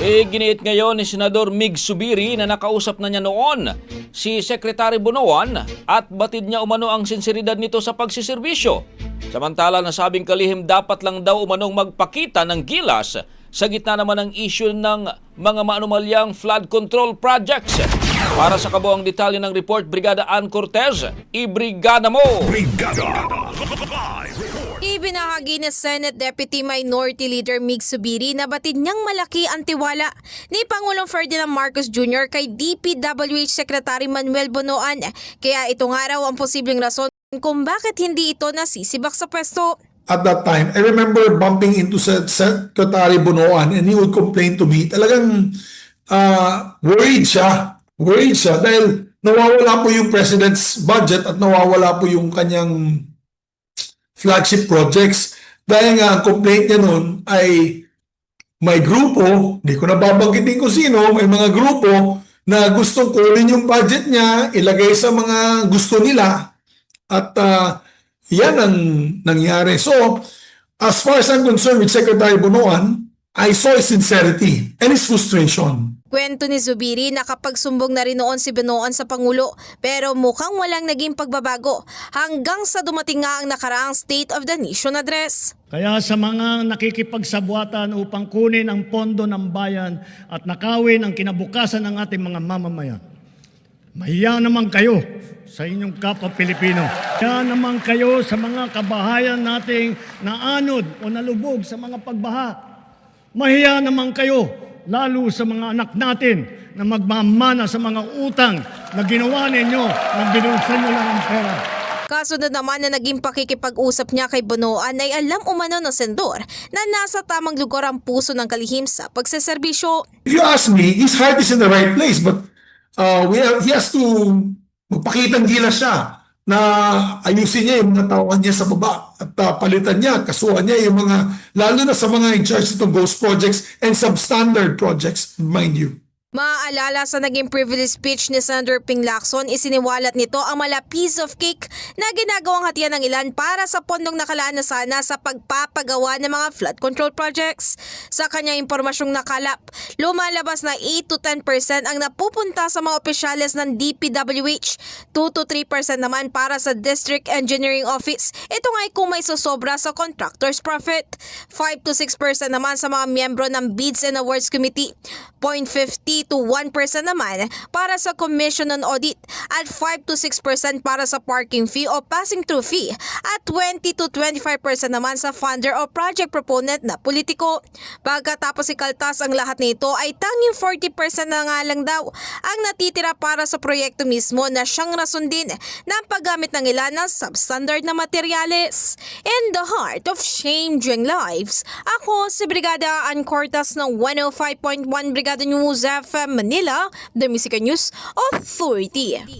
Giniit ngayon ni Senador Mig Zubiri na nakausap na niya noon si Secretary Bonoan at batid niya umano ang sinseridad nito sa pagsiservisyo. Samantala nasabing kalihim dapat lang daw umanong magpakita ng gilas sa gitna naman ng issue ng mga maanumalyang flood control projects. Para sa kabuang detalye ng report, Brigada Ann Cortez, ibrigada mo! Brigada! Ibinahagi ni Senate Deputy Minority Leader Mig Zubiri na batid niyang malaki ang tiwala ni Pangulong Ferdinand Marcos Jr. kay DPWH Secretary Manuel Bonoan. Kaya ito nga raw ang posibleng rason kung bakit hindi ito nasisibak sa pwesto. At that time, I remember bumping into Secretary Bonoan and he would complain to me. Talagang worried siya. Worried siya dahil nawawala po yung President's budget at nawawala po yung kanyang flagship projects. Dahil nga ang complaint niya noon ay may grupo, di ko na babanggitin kung sino, may mga grupo na gustong kunin yung budget niya, ilagay sa mga gusto nila at yan ang nangyari. So, as far as I'm concerned with Secretary Bonoan, I saw his sincerity and his frustration. Kwento ni Zubiri na kapag sumbong na rin noon si Bonoan sa Pangulo pero mukhang walang naging pagbabago hanggang sa dumating nga ang nakaraang State of the Nation Address. Kaya sa mga nakikipagsabwatan upang kunin ang pondo ng bayan at nakawin ang kinabukasan ng ating mga mamamayan, mahiya naman kayo sa inyong kapwa Pilipino. Mahiya naman kayo sa mga kabahayan nating naanod o nalubog sa mga pagbaha. Mahiya naman kayo lalo sa mga anak natin na magmamana sa mga utang na ginawa ninyo na binulsan nyo lang ang pera. Kasunod naman na naging pakikipag-usap niya kay Bonoan ay alam umano ng senador na nasa tamang lugar ang puso ng kalihim sa pagseserbisyo. If you ask me, his heart is in the right place but he has to magpakitang gilas siya na ayusin niya yung mga tauhan niya sa baba at palitan niya, kasuhan niya yung mga, lalo na sa mga in charge itong ghost projects and substandard projects, mind you. Maaalala sa naging privilege speech ni Senator Ping Lacson, isiniwalat nito ang mala piece of cake na ginagawang hatian ng ilan para sa pondong nakalaan na sana sa pagpapagawa ng mga flood control projects. Sa kanyang impormasyong nakalap, lumalabas na 8 to 10% ang napupunta sa mga opisyales ng DPWH, 2 to 3% naman para sa District Engineering Office. Ito nga ay kung may susobra sa contractor's profit. 5 to 6% naman sa mga miyembro ng Bids and Awards Committee, 0.50 to 1% naman para sa Commission on Audit at 5 to 6% para sa parking fee o passing through fee at 20 to 25% naman sa funder o project proponent na politiko. Pagkatapos ikaltas ang lahat nito ay tanging 40% na nga lang daw ang natitira para sa proyekto mismo na siyang rason din ng paggamit ng ilan ng substandard na materyales. In the heart of changing lives, ako si Brigada Ann Cortez ng 105.1 Brigada News FM Manila, The Music News Authority.